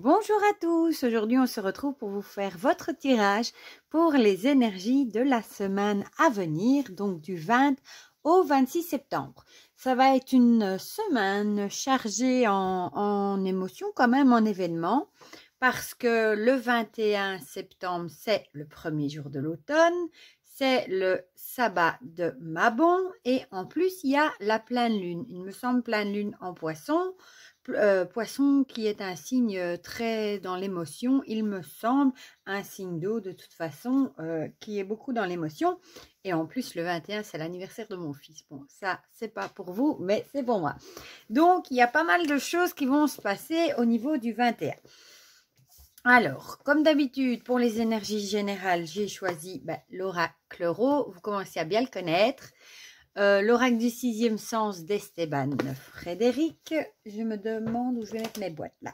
Bonjour à tous, aujourd'hui on se retrouve pour vous faire votre tirage pour les énergies de la semaine à venir, donc du 20 au 26 septembre. Ça va être une semaine chargée en émotions, quand même en événements, parce que le 21 septembre c'est le premier jour de l'automne, c'est le sabbat de Mabon et en plus il y a la pleine lune, il me semble pleine lune en poisson. Poisson qui est un signe très dans l'émotion, il me semble, un signe d'eau de toute façon, qui est beaucoup dans l'émotion. Et en plus, le 21, c'est l'anniversaire de mon fils. Bon, ça, c'est pas pour vous, mais c'est pour moi. Donc, il y a pas mal de choses qui vont se passer au niveau du 21. Alors, comme d'habitude, pour les énergies générales, j'ai choisi l'oracle Rho. Vous commencez à bien le connaître. L'oracle du sixième sens d'Esteban Frédéric. Je me demande où je vais mettre mes boîtes là.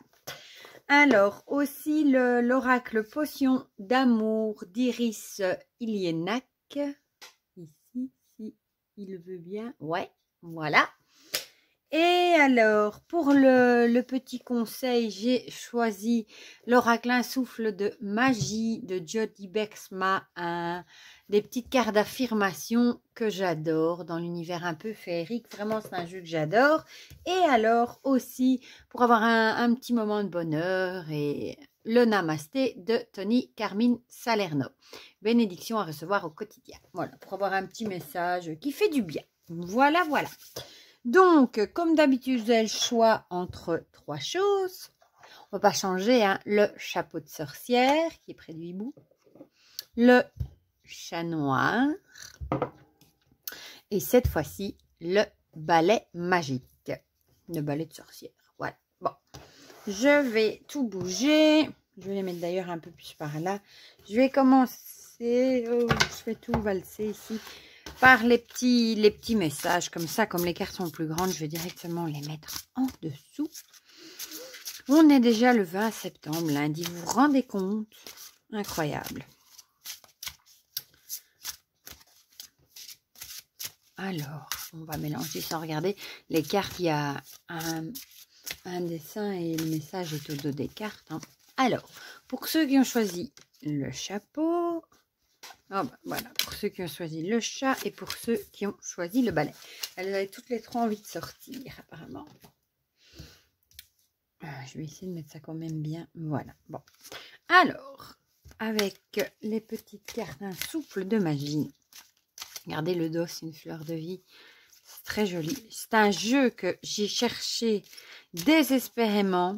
Alors, aussi l'oracle potion d'amour d'Iris Ilienac. Ici, si il veut bien. Ouais, voilà. Et alors, pour le petit conseil, j'ai choisi l'oracle Insouffle de magie de Jody Bexma, des petites cartes d'affirmation que j'adore dans l'univers un peu féerique. Vraiment, c'est un jeu que j'adore. Et alors aussi, pour avoir un petit moment de bonheur, et le Namasté de Tony Carmine Salerno. Bénédiction à recevoir au quotidien. Voilà, pour avoir un petit message qui fait du bien. Voilà, voilà. Donc, comme d'habitude, j'ai le choix entre trois choses. On ne va pas changer, hein. Le chapeau de sorcière, qui est près du hibou. Le chat noir. Et cette fois-ci, le balai magique. Le balai de sorcière. Voilà. Bon, je vais tout bouger. Je vais les mettre d'ailleurs un peu plus par là. Je vais commencer. Oh, je vais tout valser ici. Par les petits messages, comme ça, comme les cartes sont plus grandes, je vais directement les mettre en dessous. On est déjà le 20 septembre, lundi, vous vous rendez compte? Incroyable. Alors, on va mélanger sans regarder. Les cartes, il y a un dessin et le message est au dos des cartes. Hein. Alors, pour ceux qui ont choisi le chapeau... Oh bah, voilà, pour ceux qui ont choisi le chat et pour ceux qui ont choisi le balai. Elles avaient toutes les trois envie de sortir, apparemment. Je vais essayer de mettre ça quand même bien. Voilà, bon. Alors, avec les petites cartes insouple de magie. Regardez le dos, c'est une fleur de vie. C'est très joli. C'est un jeu que j'ai cherché désespérément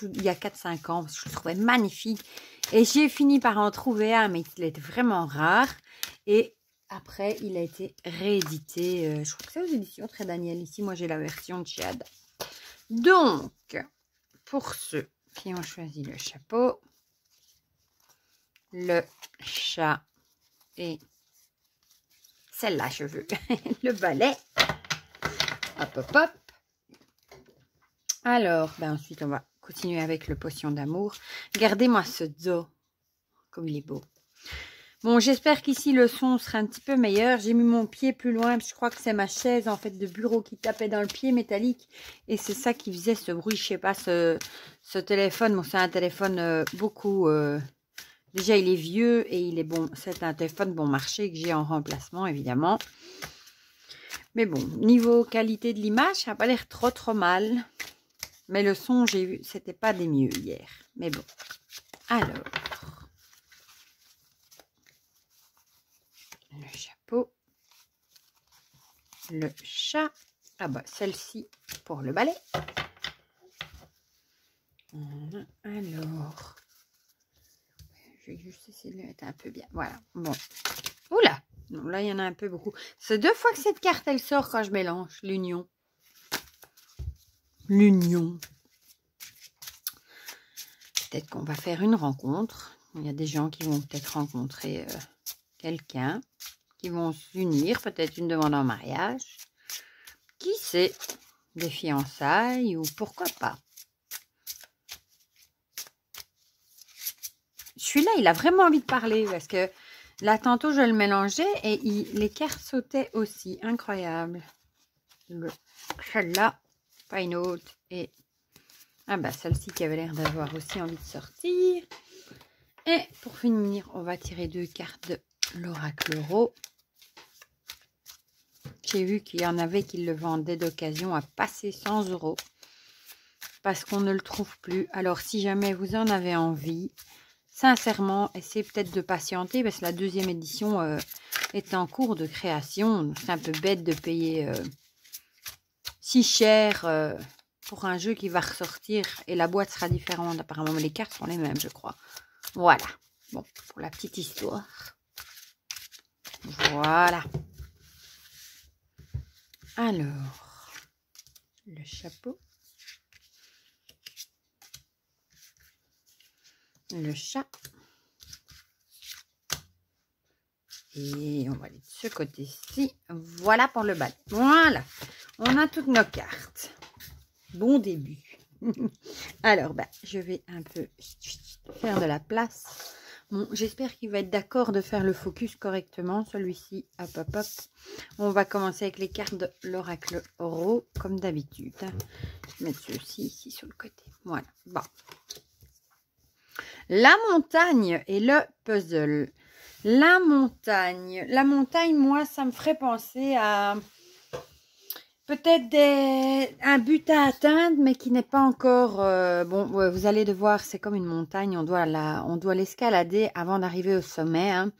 il y a 4-5 ans, parce que je le trouvais magnifique. Et j'ai fini par en trouver un, mais il était vraiment rare. Et après, il a été réédité. Je crois que c'est aux éditions Très Daniel. Ici, moi, j'ai la version de chez Ada. Donc, pour ceux qui ont choisi le chapeau, le chat et celle-là, je veux le balai. Hop, hop, hop. Alors, ensuite, on va continuer avec le potion d'amour. Regardez-moi ce dos, comme il est beau. Bon, j'espère qu'ici le son sera un petit peu meilleur. J'ai mis mon pied plus loin, parce que je crois que c'est ma chaise en fait de bureau qui tapait dans le pied métallique. Et c'est ça qui faisait ce bruit. Je sais pas, ce téléphone, bon, c'est un téléphone beaucoup... déjà, il est vieux et il est bon. C'est un téléphone bon marché que j'ai en remplacement, évidemment. Mais bon, niveau qualité de l'image, ça n'a pas l'air trop mal. Mais le son, j'ai vu, c'était pas des mieux hier. Mais bon. Alors. Le chapeau. Le chat. Ah bah, celle-ci pour le balai. Alors. Je vais juste essayer de le mettre un peu bien. Voilà. Bon. Oula. Non, là, il y en a un peu beaucoup. C'est 2 fois que cette carte, elle sort quand je mélange. L'union. L'union. Peut-être qu'on va faire une rencontre. Il y a des gens qui vont peut-être rencontrer quelqu'un, qui vont s'unir, peut-être une demande en mariage. Qui sait? Des fiançailles ou pourquoi pas? Celui-là, il a vraiment envie de parler parce que là, tantôt, je le mélangeais et les cartes sautaient aussi. Incroyable. Celle-là, pas une autre et Ah bah celle-ci qui avait l'air d'avoir aussi envie de sortir. Et pour finir, on va tirer 2 cartes de l'oracle euro. J'ai vu qu'il y en avait qui le vendaient d'occasion à passer 100 € parce qu'on ne le trouve plus. Alors si jamais vous en avez envie, sincèrement, essayez peut-être de patienter parce que la deuxième édition est en cours de création. C'est un peu bête de payer si cher pour un jeu qui va ressortir et la boîte sera différente. Apparemment, les cartes sont les mêmes, je crois. Voilà. Bon, pour la petite histoire. Voilà. Alors, le chapeau. Le chat. Et on va aller de ce côté-ci. Voilà pour le bal. Voilà. On a toutes nos cartes. Bon début. Alors, je vais un peu faire de la place. Bon, j'espère qu'il va être d'accord de faire le focus correctement. Celui-ci, hop, hop, hop. On va commencer avec les cartes de l'oracle euro, comme d'habitude. Je vais mettre ceci ici sur le côté. Voilà. Bon. La montagne et le puzzle. La montagne, moi, ça me ferait penser à peut-être un but à atteindre, mais qui n'est pas encore... bon, vous allez devoir, c'est comme une montagne, on doit l'escalader avant d'arriver au sommet. Hein.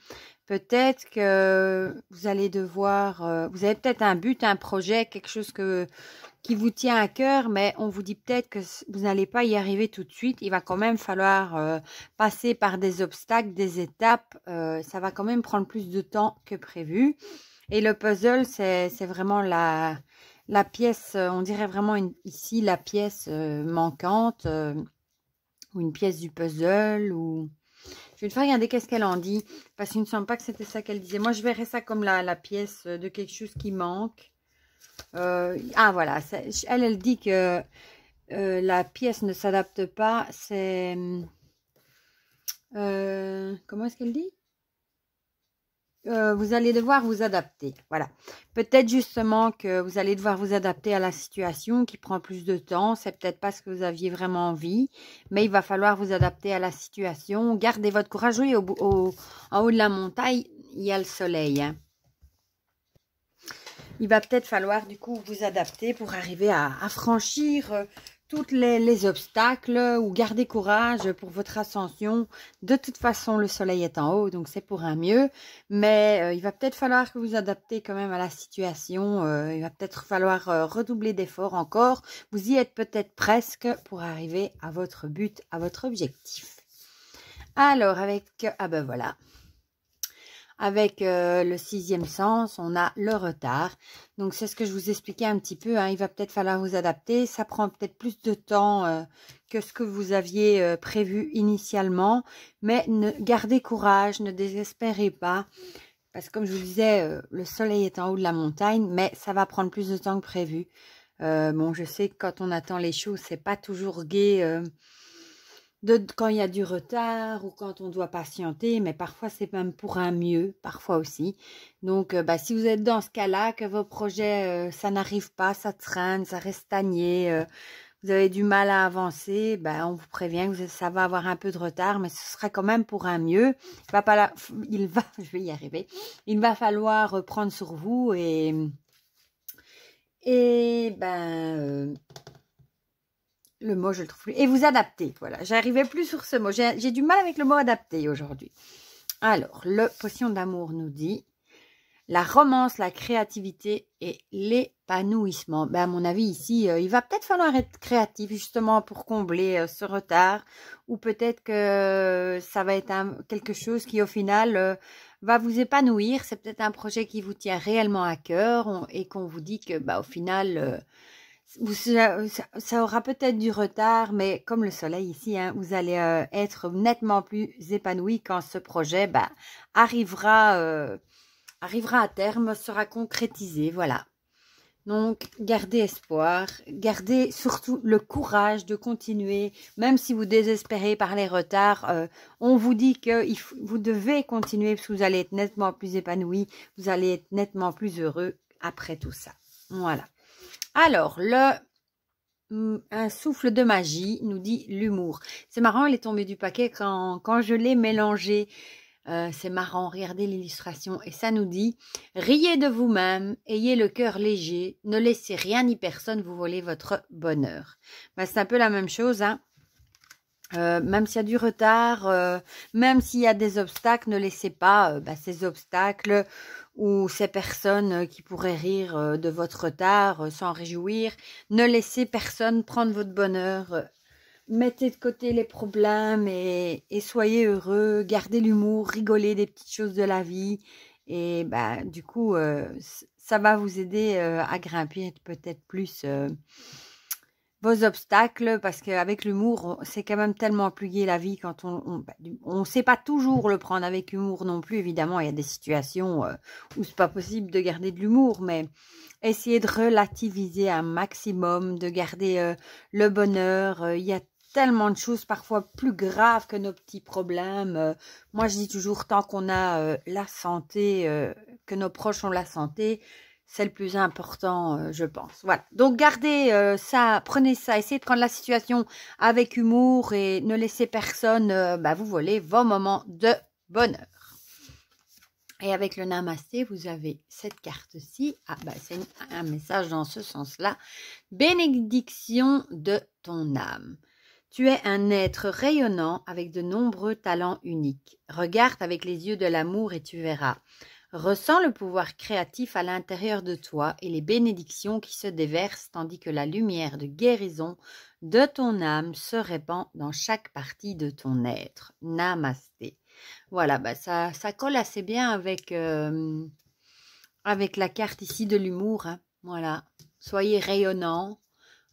Peut-être que vous allez devoir... vous avez peut-être un but, un projet, quelque chose qui vous tient à cœur, mais on vous dit peut-être que vous n'allez pas y arriver tout de suite. Il va quand même falloir passer par des obstacles, des étapes. Ça va quand même prendre plus de temps que prévu. Et le puzzle, c'est vraiment la pièce, on dirait vraiment ici la pièce manquante, ou une pièce du puzzle, ou... Je vais te faire regarder qu'est-ce qu'elle en dit, parce qu'il ne me semble pas que c'était ça qu'elle disait. Moi, je verrais ça comme la pièce de quelque chose qui manque. Ah voilà, elle dit que la pièce ne s'adapte pas, c'est... comment est-ce qu'elle dit? Vous allez devoir vous adapter, voilà. Peut-être justement que vous allez devoir vous adapter à la situation qui prend plus de temps. C'est peut-être pas ce que vous aviez vraiment envie, mais il va falloir vous adapter à la situation. Gardez votre courage. Oui, en haut de la montagne, il y a le soleil, hein. Il va peut-être falloir du coup vous adapter pour arriver à franchir tous les obstacles ou garder courage pour votre ascension. De toute façon, le soleil est en haut, donc c'est pour un mieux. Mais il va peut-être falloir que vous adaptez quand même à la situation. Il va peut-être falloir redoubler d'efforts encore. Vous y êtes peut-être presque pour arriver à votre but, à votre objectif. Alors, avec... Ah ben voilà. Avec le 6e sens, on a le retard. Donc, c'est ce que je vous expliquais un petit peu. Hein. Il va peut-être falloir vous adapter. Ça prend peut-être plus de temps que ce que vous aviez prévu initialement. Mais gardez courage, ne désespérez pas. Parce que comme je vous disais, le soleil est en haut de la montagne, mais ça va prendre plus de temps que prévu. Bon, je sais que quand on attend les choses, c'est pas toujours gai... quand il y a du retard ou quand on doit patienter, mais parfois c'est même pour un mieux, parfois aussi. Donc, si vous êtes dans ce cas-là, que vos projets, ça n'arrive pas, ça traîne, ça reste stagné, vous avez du mal à avancer, on vous prévient que ça va avoir un peu de retard, mais ce sera quand même pour un mieux. Je vais y arriver. Il va falloir prendre sur vous le mot, je le trouve plus. Et vous adapter. Voilà, j'arrivais plus sur ce mot. J'ai du mal avec le mot adapter aujourd'hui. Alors, le potion d'amour nous dit la romance, la créativité et l'épanouissement. À mon avis, ici, il va peut-être falloir être créatif justement pour combler ce retard. Ou peut-être que ça va être quelque chose qui, au final, va vous épanouir. C'est peut-être un projet qui vous tient réellement à cœur et qu'on vous dit que, au final... ça aura peut-être du retard, mais comme le soleil ici, hein, vous allez être nettement plus épanoui quand ce projet arrivera à terme, sera concrétisé. Voilà. Donc, gardez espoir, gardez surtout le courage de continuer, même si vous désespérez par les retards. On vous dit que vous devez continuer parce que vous allez être nettement plus épanoui, vous allez être nettement plus heureux après tout ça. Voilà. Alors, un souffle de magie, nous dit l'humour. C'est marrant, il est tombé du paquet quand je l'ai mélangé. C'est marrant, regardez l'illustration. Et ça nous dit, riez de vous-même, ayez le cœur léger, ne laissez rien ni personne vous voler votre bonheur. Ben, c'est un peu la même chose, hein. Même s'il y a du retard, même s'il y a des obstacles, ne laissez pas ces obstacles ou ces personnes qui pourraient rire de votre retard, s'en réjouir. Ne laissez personne prendre votre bonheur. Mettez de côté les problèmes et soyez heureux. Gardez l'humour, rigolez des petites choses de la vie. Et du coup, ça va vous aider à grimper peut-être plus vos obstacles, parce qu'avec l'humour, c'est quand même tellement plus gai la vie quand on sait pas toujours le prendre avec humour non plus. Évidemment, il y a des situations où c'est pas possible de garder de l'humour, mais essayez de relativiser un maximum, de garder le bonheur. Il y a tellement de choses parfois plus graves que nos petits problèmes. Moi, je dis toujours, tant qu'on a la santé, que nos proches ont la santé, c'est le plus important, je pense. Voilà. Donc, gardez ça, prenez ça, essayez de prendre la situation avec humour et ne laissez personne vous voler vos moments de bonheur. Et avec le Namasté, vous avez cette carte-ci. C'est un message dans ce sens-là. Bénédiction de ton âme. Tu es un être rayonnant avec de nombreux talents uniques. Regarde avec les yeux de l'amour et tu verras. Ressens le pouvoir créatif à l'intérieur de toi et les bénédictions qui se déversent tandis que la lumière de guérison de ton âme se répand dans chaque partie de ton être. Namasté. Voilà, ça colle assez bien avec la carte ici de l'humour. Hein. Voilà, soyez rayonnant.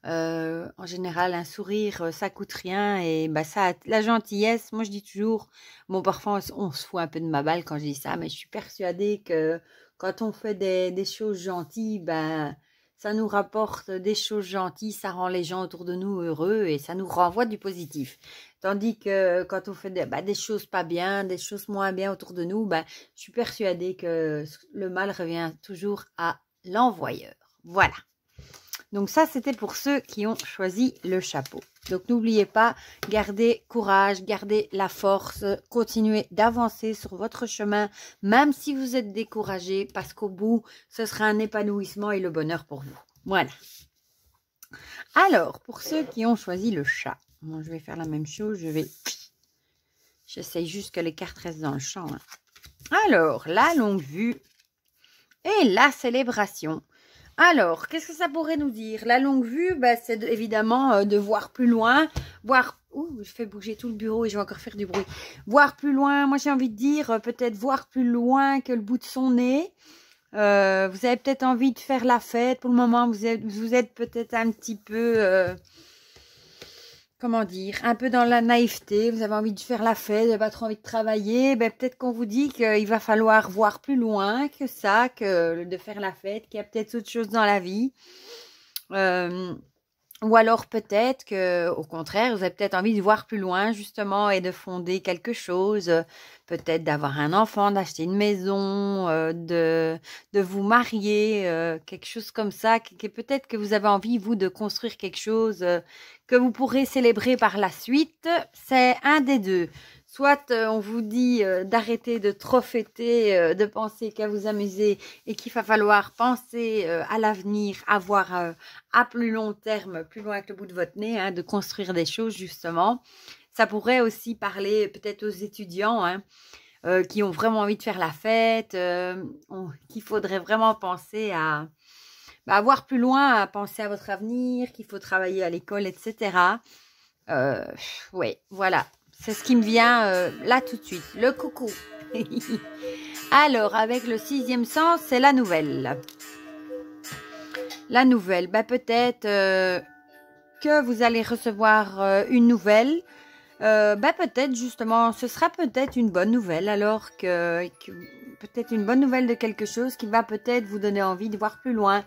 En général, un sourire, ça coûte rien et ça, la gentillesse, moi je dis toujours, bon parfois on se fout un peu de ma balle quand je dis ça, mais je suis persuadée que quand on fait des choses gentilles, ça nous rapporte des choses gentilles, ça rend les gens autour de nous heureux et ça nous renvoie du positif. Tandis que quand on fait des choses pas bien, des choses moins bien autour de nous, je suis persuadée que le mal revient toujours à l'envoyeur. Voilà. Donc ça, c'était pour ceux qui ont choisi le chapeau. Donc n'oubliez pas, gardez courage, gardez la force, continuez d'avancer sur votre chemin, même si vous êtes découragé, parce qu'au bout, ce sera un épanouissement et le bonheur pour vous. Voilà. Alors, pour ceux qui ont choisi le chat, bon, je vais faire la même chose, j'essaye juste que les cartes restent dans le champ. Hein. Alors, la longue vue et la célébration. Alors, qu'est-ce que ça pourrait nous dire? La longue vue, c'est évidemment de voir plus loin, je fais bouger tout le bureau et je vais encore faire du bruit. Voir plus loin, moi j'ai envie de dire peut-être voir plus loin que le bout de son nez. Vous avez peut-être envie de faire la fête. Pour le moment, vous êtes peut-être un petit peu... comment dire, un peu dans la naïveté, vous avez envie de faire la fête, vous n'avez pas trop envie de travailler, peut-être qu'on vous dit qu'il va falloir voir plus loin que ça, que de faire la fête, qu'il y a peut-être autre chose dans la vie. Ou alors peut-être que, au contraire, vous avez peut-être envie de voir plus loin justement et de fonder quelque chose, peut-être d'avoir un enfant, d'acheter une maison, de vous marier, quelque chose comme ça, peut-être que vous avez envie, vous, de construire quelque chose que vous pourrez célébrer par la suite. C'est un des deux. Soit on vous dit d'arrêter de trop fêter, de penser qu'à vous amuser et qu'il va falloir penser à l'avenir, à voir à plus long terme, plus loin que le bout de votre nez, hein, de construire des choses justement. Ça pourrait aussi parler peut-être aux étudiants qui ont vraiment envie de faire la fête, qu'il faudrait vraiment penser à voir plus loin, à penser à votre avenir, qu'il faut travailler à l'école, etc. Oui, voilà. C'est ce qui me vient là tout de suite. Le coucou. Alors, avec le 6e sens, c'est la nouvelle. La nouvelle, peut-être que vous allez recevoir une nouvelle. Peut-être justement, ce sera peut-être une bonne nouvelle, alors que peut-être une bonne nouvelle de quelque chose qui va peut-être vous donner envie de voir plus loin.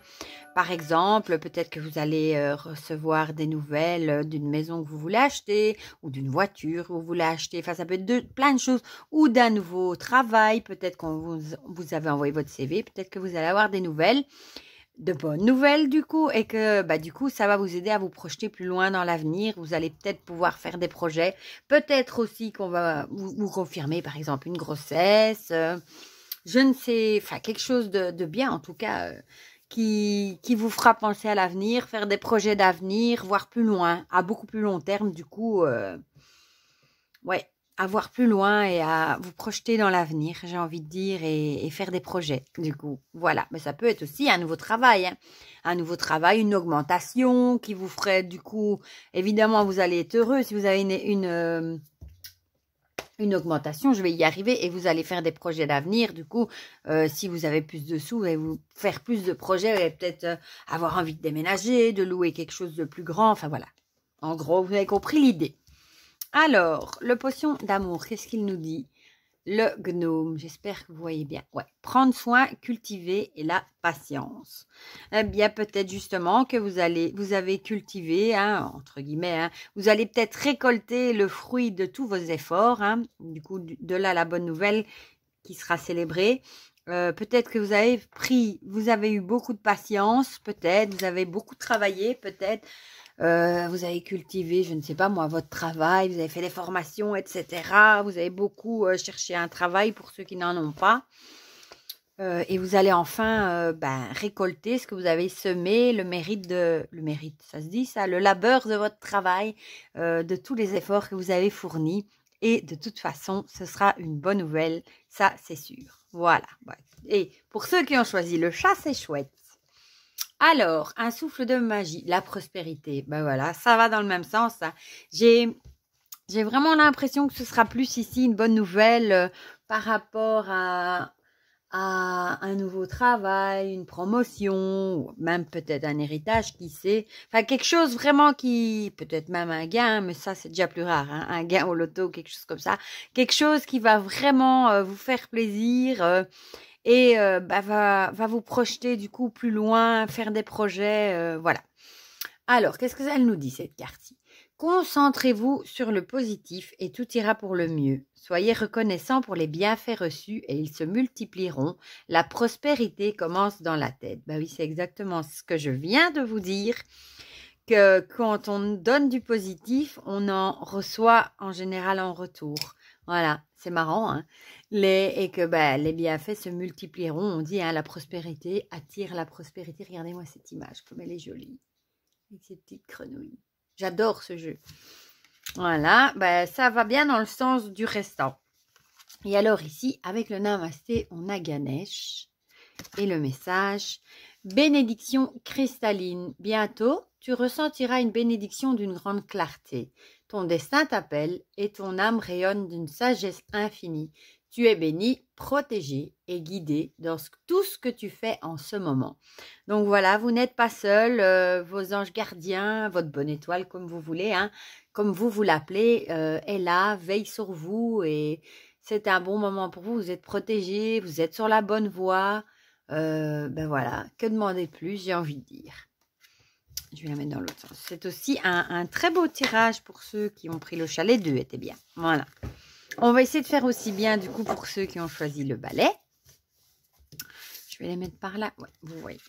Par exemple, peut-être que vous allez recevoir des nouvelles d'une maison que vous voulez acheter ou d'une voiture que vous voulez acheter. Enfin, ça peut être plein de choses. Ou d'un nouveau travail. Peut-être qu'on vous avez envoyé votre CV. Peut-être que vous allez avoir des nouvelles. de bonnes nouvelles du coup et que du coup ça va vous aider à vous projeter plus loin dans l'avenir. Vous allez peut-être pouvoir faire des projets, peut-être aussi qu'on va vous confirmer par exemple une grossesse, je ne sais, enfin quelque chose de bien en tout cas qui vous fera penser à l'avenir, faire des projets d'avenir, voir plus loin, à beaucoup plus long terme du coup, ouais, à voir plus loin et à vous projeter dans l'avenir, j'ai envie de dire, et faire des projets, du coup. Voilà, mais ça peut être aussi un nouveau travail, hein. Un nouveau travail, une augmentation qui vous ferait, du coup, évidemment, vous allez être heureux si vous avez une augmentation, je vais y arriver et vous allez faire des projets d'avenir. Du coup, si vous avez plus de sous, vous allez vous faire plus de projets, vous allez peut-être avoir envie de déménager, de louer quelque chose de plus grand, enfin voilà. En gros, vous avez compris l'idée. Alors, le potion d'amour, qu'est-ce qu'il nous dit? Le gnome, j'espère que vous voyez bien. Ouais, prendre soin, cultiver et la patience. Eh bien, peut-être justement que vous avez cultivé, hein, entre guillemets, hein, vous allez peut-être récolter le fruit de tous vos efforts. Hein, du coup, de là, la bonne nouvelle qui sera célébrée. Peut-être que vous avez eu beaucoup de patience, peut-être, vous avez beaucoup travaillé, peut-être. Vous avez cultivé, je ne sais pas moi, votre travail, vous avez fait des formations, etc. Vous avez beaucoup cherché un travail pour ceux qui n'en ont pas. Et vous allez enfin récolter ce que vous avez semé, le mérite, ça se dit ça, le labeur de votre travail, de tous les efforts que vous avez fournis. Et de toute façon, ce sera une bonne nouvelle, ça c'est sûr. Voilà. Et pour ceux qui ont choisi le chat, c'est chouette. Alors, un souffle de magie, la prospérité. Ben voilà, ça va dans le même sens. Hein. J'ai vraiment l'impression que ce sera plus ici une bonne nouvelle par rapport à un nouveau travail, une promotion, ou même peut-être un héritage, qui sait. Enfin, quelque chose vraiment peut-être même un gain, mais ça c'est déjà plus rare, hein, un gain au loto, quelque chose comme ça. Quelque chose qui va vraiment vous faire plaisir. Et va vous projeter du coup plus loin, faire des projets, voilà. Alors, qu'est-ce que elle nous dit cette carte-ci? Concentrez-vous sur le positif et tout ira pour le mieux. Soyez reconnaissant pour les bienfaits reçus et ils se multiplieront. La prospérité commence dans la tête. Bah oui, c'est exactement ce que je viens de vous dire, que quand on donne du positif, on en reçoit en général en retour. Voilà, c'est marrant, hein. Et que les bienfaits se multiplieront. On dit, hein, la prospérité attire la prospérité. Regardez-moi cette image, comme elle est jolie. Avec ces petites grenouilles. J'adore ce jeu. Voilà, ça va bien dans le sens du restant. Et alors ici, avec le Namasté, on a Ganesh. Et le message, bénédiction cristalline. Bientôt, tu ressentiras une bénédiction d'une grande clarté. Ton destin t'appelle et ton âme rayonne d'une sagesse infinie. Tu es béni, protégé et guidé dans tout ce que tu fais en ce moment. Donc voilà, vous n'êtes pas seul, vos anges gardiens, votre bonne étoile, comme vous voulez, hein, comme vous l'appelez, est là, veille sur vous et c'est un bon moment pour vous. Vous êtes protégé, vous êtes sur la bonne voie. Voilà, que demander de plus, j'ai envie de dire. Je vais la mettre dans l'autre sens. C'est aussi un très beau tirage pour ceux qui ont pris le chat. Les deux étaient bien. Voilà. On va essayer de faire aussi bien du coup pour ceux qui ont choisi le balai. Je vais les mettre par là. Ouais, vous voyez.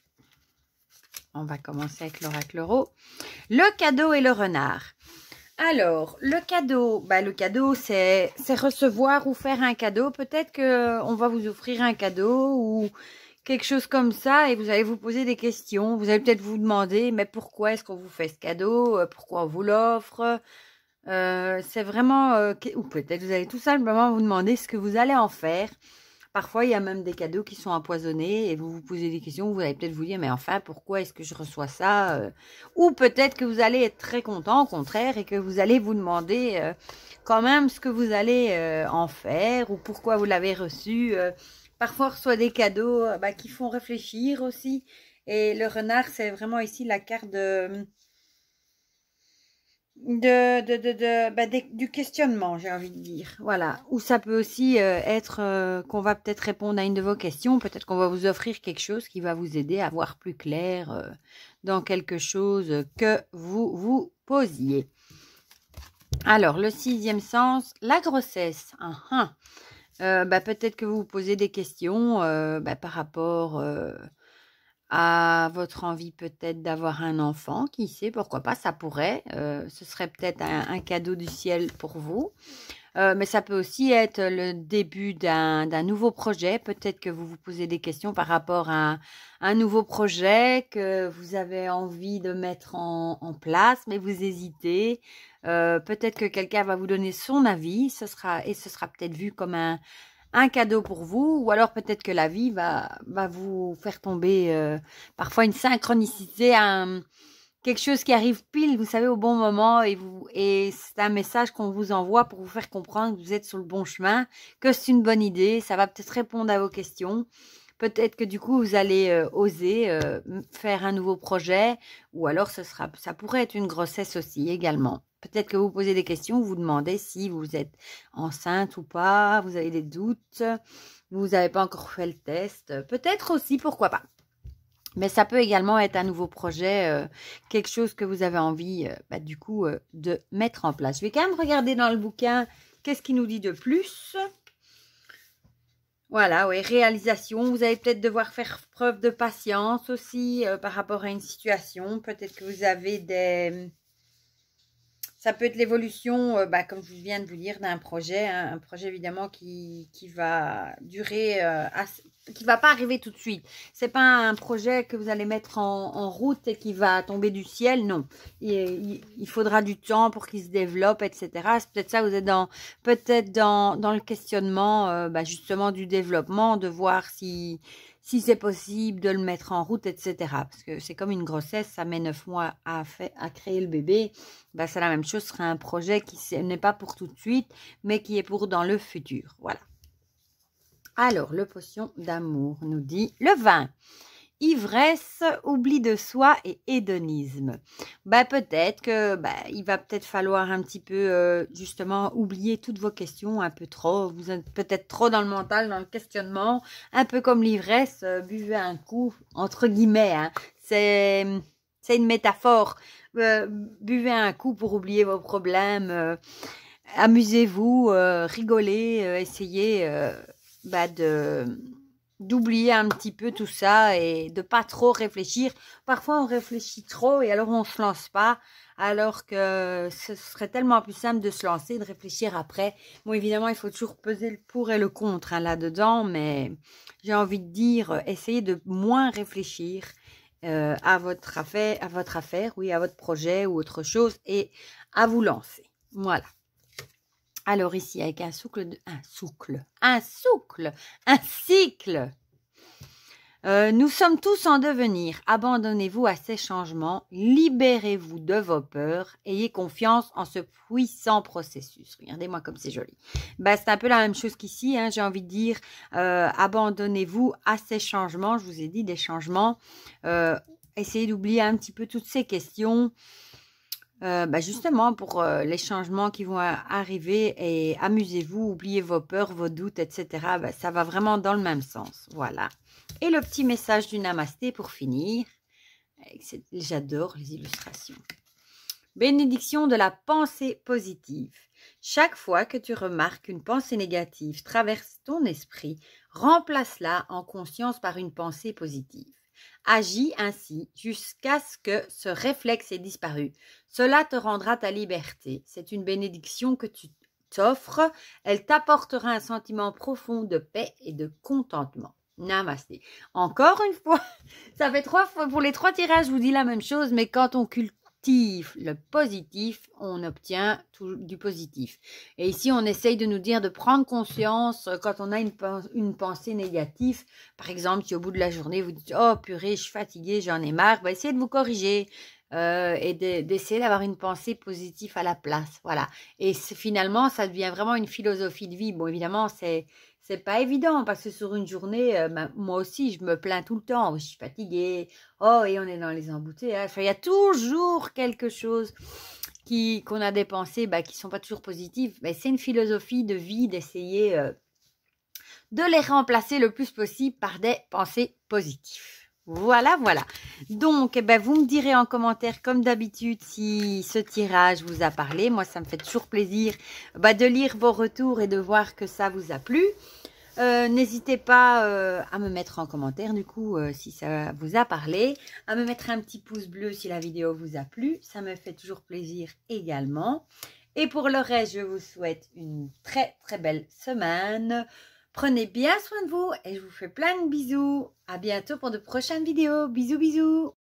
On va commencer avec l'oracle euro. Le cadeau et le renard. Alors, le cadeau, c'est recevoir ou faire un cadeau. Peut-être qu'on va vous offrir un cadeau ou quelque chose comme ça et vous allez vous poser des questions. Vous allez peut-être vous demander, mais pourquoi est-ce qu'on vous fait ce cadeau? Pourquoi on vous l'offre? C'est vraiment... ou peut-être vous allez tout simplement vous demander ce que vous allez en faire. Parfois, il y a même des cadeaux qui sont empoisonnés et vous vous posez des questions. Vous allez peut-être vous dire, mais enfin, pourquoi est-ce que je reçois ça? Ou peut-être que vous allez être très content, au contraire, et que vous allez vous demander quand même ce que vous allez en faire ou pourquoi vous l'avez reçu. Parfois, on reçoit des cadeaux qui font réfléchir aussi. Et le renard, c'est vraiment ici la carte du questionnement, j'ai envie de dire. Voilà. Ou ça peut aussi être qu'on va peut-être répondre à une de vos questions. Peut-être qu'on va vous offrir quelque chose qui va vous aider à voir plus clair dans quelque chose que vous vous posiez. Alors, le 6e sens, la grossesse. Peut-être que vous vous posez des questions par rapport à votre envie peut-être d'avoir un enfant, qui sait, pourquoi pas, ça pourrait. Ce serait peut-être un cadeau du ciel pour vous. Mais ça peut aussi être le début d'un nouveau projet. Peut-être que vous vous posez des questions par rapport à un nouveau projet que vous avez envie de mettre en place, mais vous hésitez. Peut-être que quelqu'un va vous donner son avis. Ce sera peut-être vu comme un cadeau pour vous, ou alors peut-être que la vie va vous faire tomber parfois une synchronicité, quelque chose qui arrive pile, vous savez, au bon moment, et c'est un message qu'on vous envoie pour vous faire comprendre que vous êtes sur le bon chemin, que c'est une bonne idée, ça va peut-être répondre à vos questions. Peut-être que du coup, vous allez oser faire un nouveau projet, ou alors ça pourrait être une grossesse aussi également. Peut-être que vous posez des questions, vous vous demandez si vous êtes enceinte ou pas, vous avez des doutes, vous n'avez pas encore fait le test. Peut-être aussi, pourquoi pas. Mais ça peut également être un nouveau projet, quelque chose que vous avez envie, du coup, de mettre en place. Je vais quand même regarder dans le bouquin, qu'est-ce qu'il nous dit de plus. Voilà, oui, réalisation. Vous allez peut-être devoir faire preuve de patience aussi par rapport à une situation. Peut-être que vous avez des... Ça peut être l'évolution, comme je viens de vous dire, d'un projet. Hein, un projet évidemment qui va durer, qui va pas arriver tout de suite. C'est pas un projet que vous allez mettre en route et qui va tomber du ciel, non. Il faudra du temps pour qu'il se développe, etc. C'est peut-être ça, vous êtes peut-être dans le questionnement justement du développement, de voir si c'est possible de le mettre en route, etc. Parce que c'est comme une grossesse, ça met 9 mois à créer le bébé. C'est la même chose, ce sera un projet qui n'est pas pour tout de suite, mais qui est pour dans le futur. Voilà. Alors, le potion d'amour nous dit le vin. Ivresse, oubli de soi et hédonisme. Peut-être que il va peut-être falloir un petit peu justement oublier toutes vos questions un peu trop. Vous êtes peut-être trop dans le mental, dans le questionnement, un peu comme l'ivresse. Buvez un coup, entre guillemets. Hein. C'est une métaphore. Buvez un coup pour oublier vos problèmes. Amusez-vous, rigolez, essayez d'oublier un petit peu tout ça et de pas trop réfléchir. Parfois, on réfléchit trop et alors on se lance pas, alors que ce serait tellement plus simple de se lancer, de réfléchir après. Bon, évidemment, il faut toujours peser le pour et le contre là-dedans, mais j'ai envie de dire, essayez de moins réfléchir à votre affaire, oui, à votre projet ou autre chose, et à vous lancer. Voilà. Alors ici, avec un cycle. Nous sommes tous en devenir. Abandonnez-vous à ces changements. Libérez-vous de vos peurs. Ayez confiance en ce puissant processus. Regardez-moi comme c'est joli. C'est un peu la même chose qu'ici. Hein, j'ai envie de dire, abandonnez-vous à ces changements. Je vous ai dit des changements. Essayez d'oublier un petit peu toutes ces questions. Justement pour les changements qui vont arriver, et amusez-vous, oubliez vos peurs, vos doutes, etc. Ça va vraiment dans le même sens. Voilà. Et le petit message du Namasté pour finir. J'adore les illustrations. Bénédiction de la pensée positive. Chaque fois que tu remarques qu'une pensée négative traverse ton esprit, remplace-la en conscience par une pensée positive. Agis ainsi jusqu'à ce que ce réflexe ait disparu. Cela te rendra ta liberté. C'est une bénédiction que tu t'offres. Elle t'apportera un sentiment profond de paix et de contentement. Namasté. Encore une fois, ça fait 3 fois. Pour les 3 tirages, je vous dis la même chose, mais quand on cultive le positif, on obtient du positif. Et ici, on essaye de nous dire de prendre conscience quand on a une pensée négative. Par exemple, si au bout de la journée, vous dites « Oh purée, je suis fatiguée, j'en ai marre », essayez de vous corriger et d'essayer d'avoir une pensée positive à la place. Voilà. Et finalement, ça devient vraiment une philosophie de vie. Bon, évidemment, c'est pas évident parce que sur une journée, moi aussi, je me plains tout le temps. Je suis fatiguée. Oh, et on est dans les embouteillages. Il y a toujours quelque chose qu'on a des pensées qui sont pas toujours positives. C'est une philosophie de vie d'essayer de les remplacer le plus possible par des pensées positives. Voilà, voilà. Donc, vous me direz en commentaire, comme d'habitude, si ce tirage vous a parlé. Moi, ça me fait toujours plaisir de lire vos retours et de voir que ça vous a plu. N'hésitez pas à me mettre en commentaire du coup si ça vous a parlé, à me mettre un petit pouce bleu si la vidéo vous a plu, ça me fait toujours plaisir également. Et pour le reste, je vous souhaite une très très belle semaine. Prenez bien soin de vous et je vous fais plein de bisous. À bientôt pour de prochaines vidéos. Bisous bisous.